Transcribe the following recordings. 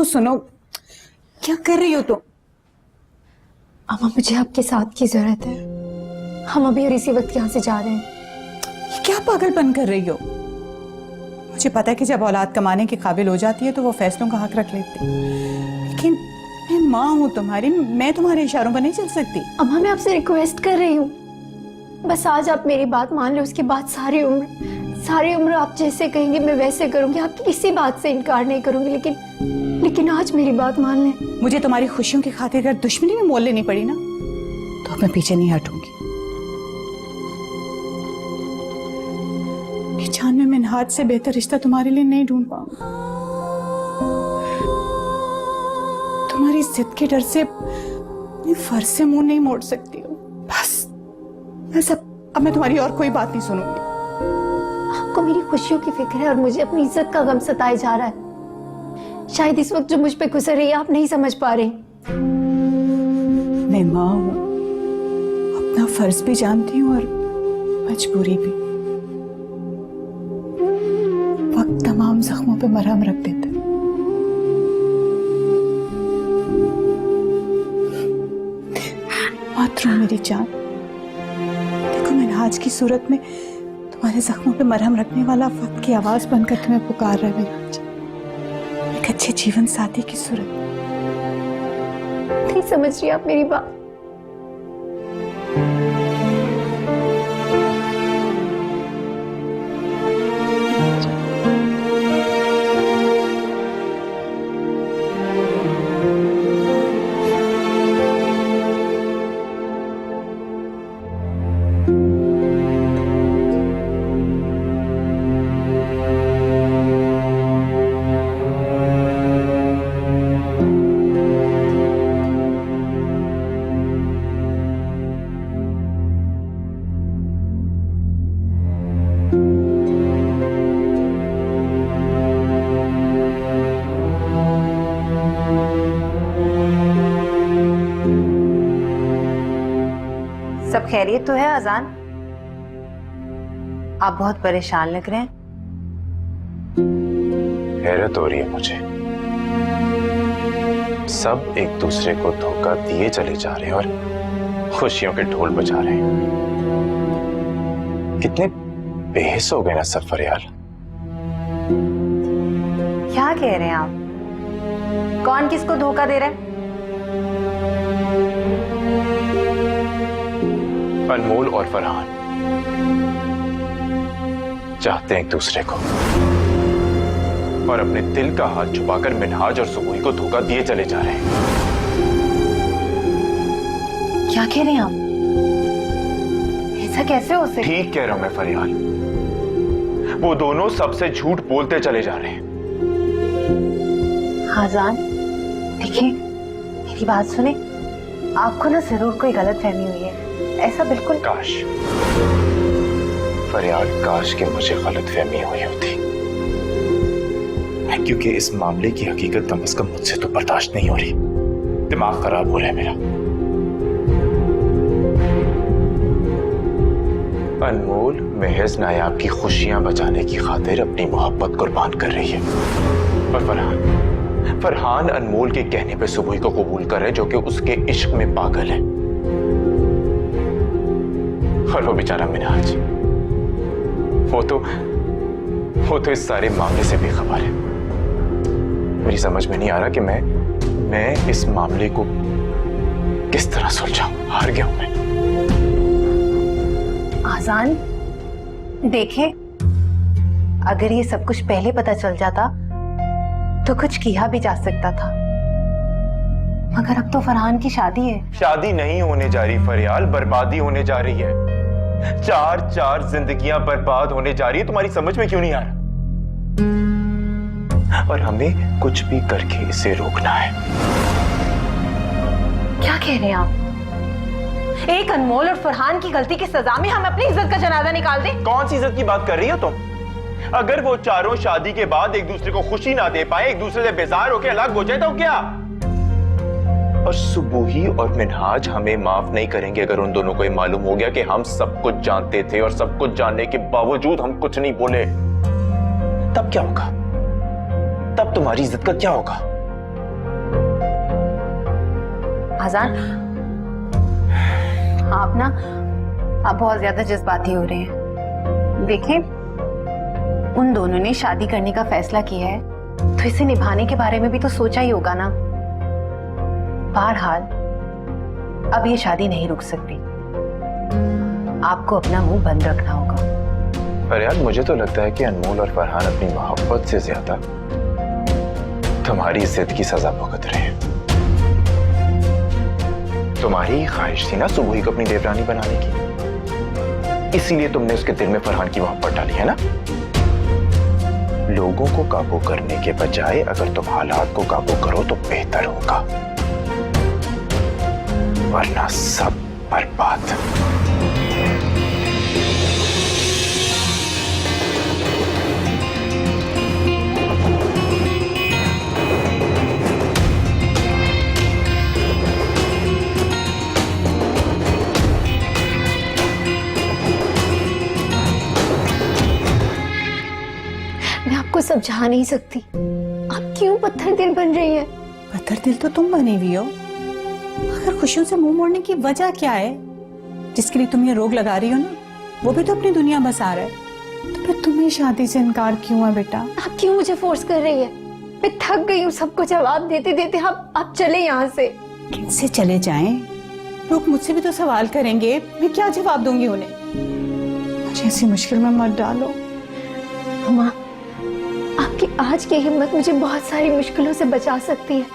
सुनो, क्या कर रही हो तुम? अम्मा मुझे आपके साथ की जरूरत है। हम अभी और इसी वक्त यहाँ से जा रहे हैं। ये क्या पागलपन कर रही हो? मुझे पता है कि जब औलाद कमाने के काबिल हो जाती है तो वो फैसलों का हक रख लेती है, लेकिन मैं माँ हूँ तुम्हारी, मैं तुम्हारे इशारों पर नहीं चल सकती। अम्मा मैं आपसे रिक्वेस्ट कर रही हूँ, बस आज आप मेरी बात मान लो, उसके बाद सारी उम्र आप जैसे कहेंगे मैं वैसे करूंगी, आपकी किसी बात से इनकार नहीं करूंगी, लेकिन आज मेरी बात मान लें। मुझे तुम्हारी खुशियों की खातिर अगर दुश्मनी में मोल लेनी पड़ी ना तो मैं पीछे नहीं हटूंगी। जान में मिन्हाज से बेहतर रिश्ता तुम्हारे लिए नहीं ढूंढ पाऊंगी। तुम्हारी जिद के डर से अपने फर्ज से मुंह नहीं मोड़ सकती हो। बस अब मैं तुम्हारी और कोई बात नहीं सुनूंगी। आपको मेरी खुशियों की फिक्र है और मुझे अपनी इज्जत का गम सताया जा रहा है। शायद इस वक्त जो मुझ पे गुजर रही है आप नहीं समझ पा रहे। मैं माँ हूं, अपना फर्ज भी जानती हूँ और मजबूरी भी। वक्त तमाम जख्मों पे मरहम रख देता है। मत रो मेरी जान, देखो मिन्हाज की सूरत में तुम्हारे जख्मों पे मरहम रखने वाला वक्त की आवाज बनकर तुम्हें पुकार रहा है मिन्हाज, एक अच्छे जीवन साथी की सूरत। नहीं समझ रही आप मेरी बात। सब खैरियत तो है अजान? आप बहुत परेशान लग रहे हैं। हैरत हो रही है मुझे, सब एक दूसरे को धोखा दिए चले जा रहे हैं और खुशियों के ढोल बजा रहे हैं। कितने बेहिस हो गए ना सब फरियाल। क्या कह रहे हैं आप? कौन किसको धोखा दे रहा है? अनमोल और फरहान चाहते हैं एक दूसरे को और अपने दिल का हाथ छुपाकर मिन्हाज और सुबुही को धोखा दिए चले जा रहे हैं। क्या कह रहे हैं आप? ऐसा कैसे हो सकता? ठीक कह रहा हूं मैं फरियाल, वो दोनों सबसे झूठ बोलते चले जा रहे हैं। आजान देखिए, मेरी बात सुने, आपको ना जरूर कोई गलतफहमी हुई है, ऐसा बिल्कुल। काश फरियाल, काश कि मुझे गलतफहमी हुई होती, क्योंकि इस मामले की हकीकत कम से कम मुझसे तो बर्दाश्त नहीं हो रही। दिमाग खराब हो रहा है मेरा। अनमोल महज नायाब की खुशियां बचाने की खातिर अपनी मोहब्बत कुर्बान कर रही है और फरहान अनमोल के कहने पे सुबुही को कबूल कर रहे, जो कि उसके इश्क में पागल है। और वो बेचारा मिन्हाज, वो तो इस सारे मामले से बेखबर है। मेरी समझ में नहीं आ रहा कि मैं इस मामले को किस तरह सुलझाऊं। हार गया हूं मैं। आजान देखे, अगर ये सब कुछ पहले पता चल जाता तो कुछ किया भी जा सकता था, मगर अब तो फरहान की शादी है। शादी नहीं होने जा रही फरियाल, बर्बादी होने जा रही है। चार जिंदगियां बर्बाद होने जा रही है। तुम्हारी समझ में क्यों नहीं आ रहा? और हमें कुछ भी करके इसे रोकना है। क्या कह रहे हैं आप? एक अनमोल और फरहान की गलती की सजा में हम अपनी इज्जत का जनाजा निकाल दें? कौन सी इज्जत की बात कर रही हो तुम? अगर वो चारों शादी के बाद एक दूसरे को खुशी ना दे पाए, एक दूसरे से बेजार होकर अलग हो जाए तो क्या? और सुबुही और मिन्हाज हमें माफ नहीं करेंगे अगर उन दोनों को ये मालूम हो गया कि हम सब कुछ जानते थे और सब कुछ जानने के बावजूद हम कुछ नहीं बोले। तब क्या होगा? तब तुम्हारी इज्जत का क्या होगा? आजान, आप बहुत ज्यादा जज्बाती हो रहे हैं। देखें, उन दोनों ने शादी करने का फैसला किया है तो इसे निभाने के बारे में भी तो सोचा ही होगा ना। बहरहाल अब ये शादी नहीं रुक सकती, आपको अपना मुंह बंद रखना होगा। पर यार मुझे तो लगता है कि अनमोल और फरहान अपनी मोहब्बत से ज्यादा तुम्हारी जिद की सजा भुगत रहे हैं। तुम्हारी ख्वाहिश थी ना सुबह को अपनी देवरानी बनाने की, इसीलिए तुमने उसके दिल में फरहान की मोहब्बत डाली है ना। लोगों को काबू करने के बजाय अगर तुम हालात को काबू करो तो बेहतर होगा, वरना सब बर्बाद। मैं आपको समझा नहीं सकती, आप क्यों पत्थर दिल बन रही हैं? पत्थर दिल तो तुम बनी हुई हो, अगर खुशियों से मुंह मोड़ने की वजह क्या है? जिसके लिए तुम ये रोक लगा रही हो ना, वो भी तो अपनी दुनिया बसा रहा है, तो फिर तुम्हें शादी से इनकार क्यों है बेटा? आप क्यों मुझे फोर्स कर रही है? मैं थक गई हूँ सबको जवाब देते देते। आप चले यहाँ से। किनसे चले जाएं? लोग मुझसे भी तो सवाल करेंगे, मैं क्या जवाब दूंगी उन्हें? मुझे ऐसी मुश्किल में मत डालो। अम्मा, आपकी आज की हिम्मत मुझे बहुत सारी मुश्किलों से बचा सकती है।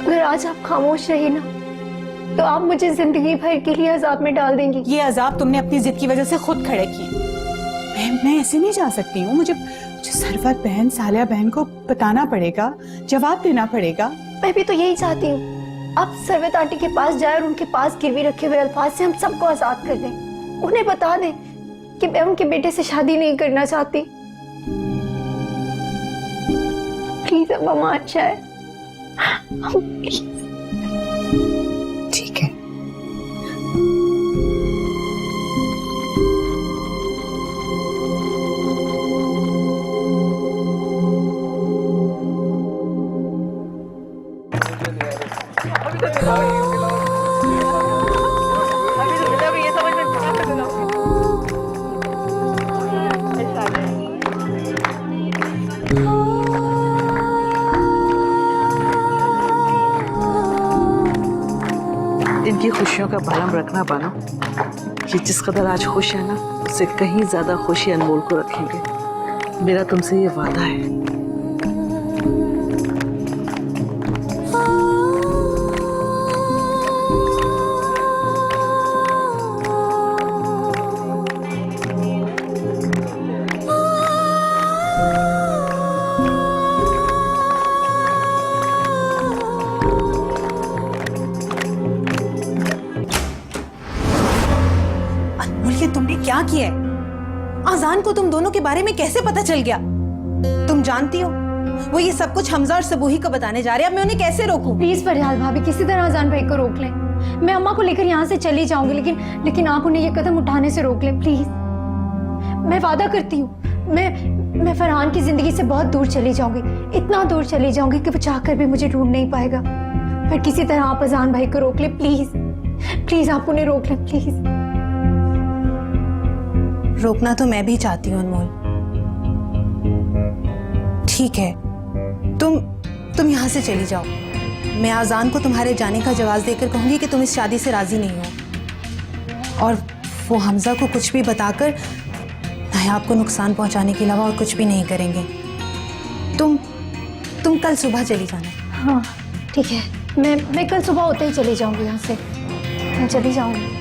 अगर आज आप खामोश रही ना, तो आप मुझे जिंदगी भर के लिए अजाब में डाल देंगी। ये अजाब तुमने अपनी जिद की वजह से खुद खड़े किए। मैं ऐसे नहीं जा सकती हूँ। मुझे सरवत बहन, सालिया बहन को बताना पड़ेगा, जवाब देना पड़ेगा। मैं भी तो यही चाहती हूँ, आप सरवत आंटी के पास जाए और उनके पास गिरवी रखे हुए अल्फाज से हम सबको आजाद कर दें। उन्हें बता दें कि मैं उनके बेटे से शादी नहीं करना चाहती। प्लीज अब अम्मा, अच्छा है। ठीक है। इनकी खुशियों का बालम रखना बानो। ये जिस कदर आज खुश है ना, उससे कहीं ज्यादा खुशी अनमोल को रखेंगे। मेरा तुमसे ये वादा है। तुमने क्या किया है? आजान को तुम दोनों के बारे में कैसे पता चल गया? तुम जानती हो वो ये सब कुछ हमजा और सबूही को बताने जा रहे हैं। अब मैं उन्हें कैसे रोकूं? प्लीज फरियाल भाभी, किसी तरह आजान भाई को रोक लें। मैं अम्मा को लेकर यहाँ से चली जाऊंगी, लेकिन आप उन्हें ये कदम उठाने से रोक लें प्लीज। मैं वादा करती हूँ, मैं फरहान की जिंदगी से बहुत दूर चली जाऊंगी, इतना दूर चली जाऊंगी कि वो चाहकर भी मुझे ढूंढ नहीं पाएगा। पर किसी तरह आप आजान भाई को रोक लें प्लीज। प्लीज आप उन्हें रोक लें प्लीज। रोकना तो मैं भी चाहती हूँ अनमोल। ठीक है, तुम यहाँ से चली जाओ। मैं आजान को तुम्हारे जाने का जवाब देकर कहूंगी कि तुम इस शादी से राजी नहीं हो, और वो हमजा को कुछ भी बताकर नायाब को नुकसान पहुंचाने के अलावा और कुछ भी नहीं करेंगे। तुम कल सुबह चली जाना। हाँ ठीक है, मैं कल सुबह होते ही चली जाऊंगी यहाँ से। मैं चली जाऊंगी।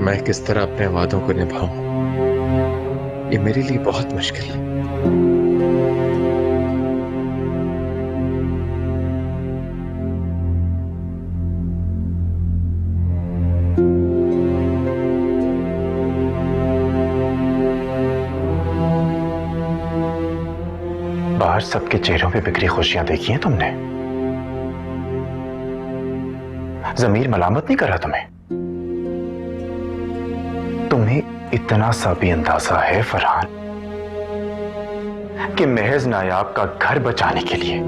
मैं किस तरह अपने वादों को निभाऊं, ये मेरे लिए बहुत मुश्किल है। बाहर सबके चेहरों पे बिखरी खुशियां देखी हैं तुमने? ज़मीर मलामत नहीं कर रहा तुम्हें? तुम्हें इतना सा भी अंदाजा है फरहान कि महज नायाब का घर बचाने के लिए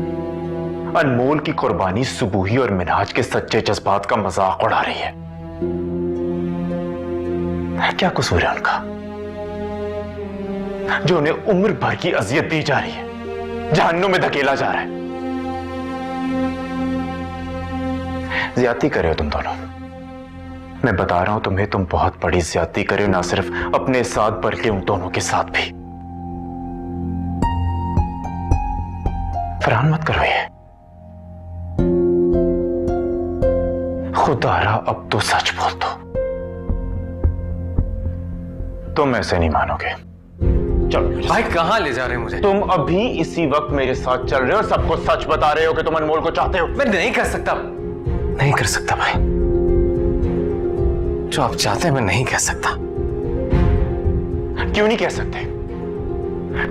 अनमोल की कुर्बानी सुबूही और मिनहाज के सच्चे जज्बात का मजाक उड़ा रही है? क्या कसूर है उनका जो उन्हें उम्र भर की अजियत दी जा रही है, जहन्नुम में धकेला जा रहा है? ज्यादती कर रहे हो तुम दोनों। मैं बता रहा हूं तुम्हें, तुम बहुत बड़ी ज्यादती कर रहे हो, ना सिर्फ अपने साथ बल्कि उन दोनों के साथ भी। फरहान मत करो ये। खुदारा अब तो सच बोल दो। तुम ऐसे नहीं मानोगे। चलो भाई कहां ले जा रहे हैं मुझे? तुम अभी इसी वक्त मेरे साथ चल रहे हो और सबको सच बता रहे हो कि तुम अनमोल को चाहते हो। मैं नहीं कर सकता, नहीं कर सकता भाई। जो आप चाहते हैं मैं नहीं कह सकता। क्यों नहीं कह सकते?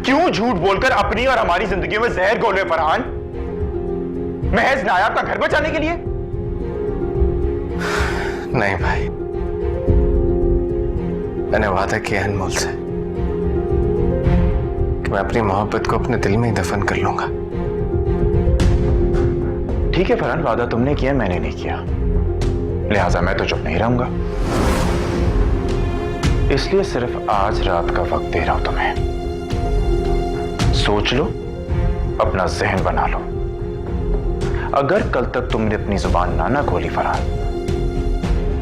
क्यों झूठ बोलकर अपनी और हमारी जिंदगियों में जहर घोल रहे हो फरहान? महज नायाब का घर बचाने के लिए? नहीं भाई, मैंने वादा किया अनमोल से कि मैं अपनी मोहब्बत को अपने दिल में ही दफन कर लूंगा। ठीक है फरहान, वादा तुमने किया, मैंने नहीं किया, लिहाजा मैं तो चुप नहीं रहूंगा। इसलिए सिर्फ आज रात का वक्त दे रहा हूं तुम्हें। सोच लो, अपना जहन बना लो। अगर कल तक तुमने अपनी जुबान ना खोली फरहान,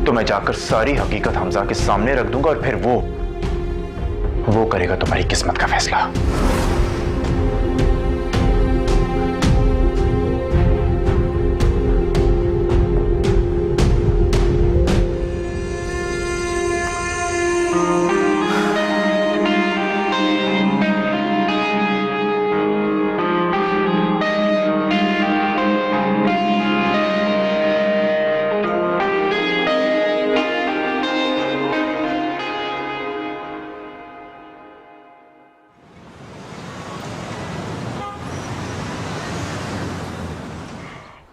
तो मैं जाकर सारी हकीकत हमजा के सामने रख दूंगा और फिर वो करेगा तुम्हारी किस्मत का फैसला।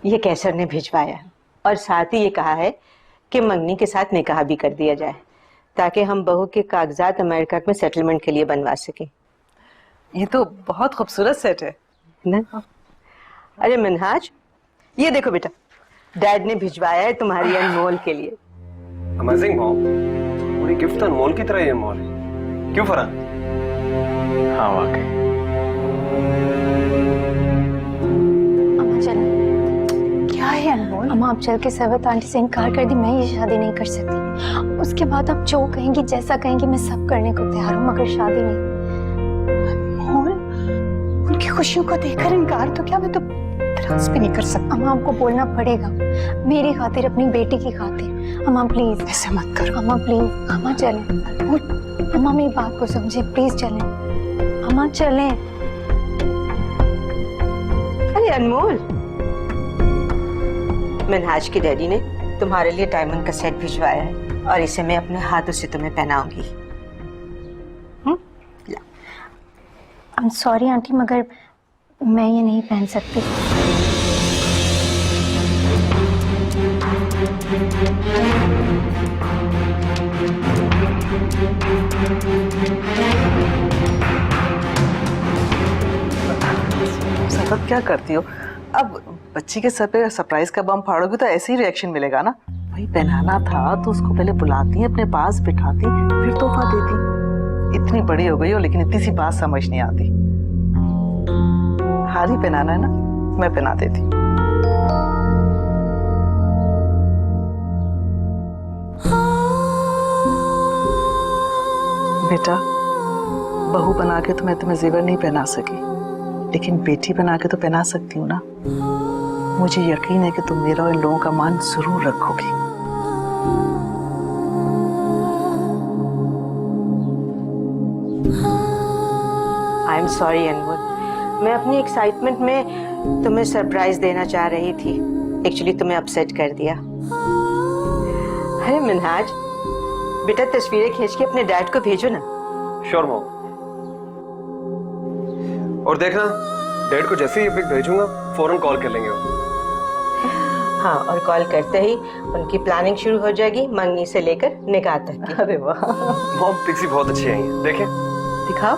ये कैसर ने भिजवाया और साथ ही ये कहा है कि मंगनी के साथ निकाह भी कर दिया जाए ताकि हम बहू के कागजात अमेरिका में सेटलमेंट के लिए बनवा सकें। ये तो बहुत खूबसूरत सेट है ना? अरे मिनहाज, ये देखो बेटा, डैड ने भिजवाया है तुम्हारी अनमोल के लिए। अमेजिंग मॉम, पूरी गिफ्ट अनमोल की तरह ही अनमोल है। क्यों फरहान? हाँ वाकई। अम्मा चल। क्या है अनमोल? अम्मा आप चल के सरवत आंटी से इनकार कर दी, मैं ये शादी नहीं कर सकती। उसके बाद आप जो कहेंगी, जैसा कहेंगी, मैं सब करने को तैयार हूँ, मगर शादी नहीं। अनमोल, उनकी खुशियों को देखकर इनकार तो क्या, मैं तो त्रास भी नहीं कर सकता। अम्मा आपको बोलना पड़ेगा, मेरी खातिर, अपनी बेटी की खातिर। अम्मा प्लीज ऐसे मत करो। अम्मा प्लीज, अम्मा चलें। अम्मा मेरी बात को समझे, प्लीज चलें। अम्मा चलें। अरे अनमोल, मिनहाज के डैडी ने तुम्हारे लिए डायमंड का सेट भिजवाया है और इसे मैं अपने हाथों से तुम्हें पहनाऊंगी। आई एम सॉरी आंटी, मगर मैं ये नहीं पहन सकती। सफर क्या करती हो? अब बच्ची के सर पे सरप्राइज का बम फाड़ोगी तो ऐसे ही रिएक्शन मिलेगा ना। भाई पहनाना था तो उसको पहले बुलाती, अपने पास बिठाती, फिर तोहफा देती। इतनी बड़ी हो गई हो लेकिन इतनी सी बात समझ नहीं आती। हार ही पहनाना है ना, मैं पहना देती। बेटा, बहू बना के तो मैं तुम्हें जेवर नहीं पहना सकी, लेकिन बेटी बना के तो पहना सकती हूँ ना। मुझे यकीन है कि तुम मेरा और इन लोगों का मान जरूर रखोगी। आई एम सॉरी अनमोल, मैं अपनी एक्साइटमेंट में तुम्हें सरप्राइज देना चाह रही थी, एक्चुअली तुम्हें अपसेट कर दिया। अरे मिनहाज बेटा, तस्वीरें खींच के अपने डैड को भेजो ना। Sure mom. और देखना डैड को जैसे ही पिक भेजूंगा फौरन कॉल कर लेंगे वो। हाँ, और कॉल करते ही उनकी प्लानिंग शुरू हो जाएगी, मंगनी से लेकर निकाह तक की। अरे वाह, मॉम पिक्स बहुत अच्छी आई हैं, देखें। दिखाओ।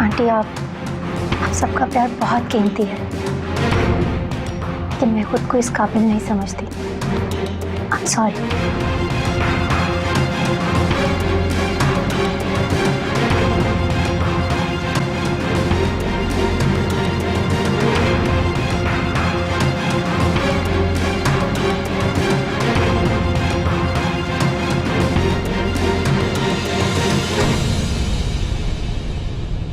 आंटी, आप सबका प्यार बहुत कीमती है, लेकिन मैं खुद को इस काबिल नहीं समझती। I am sorry.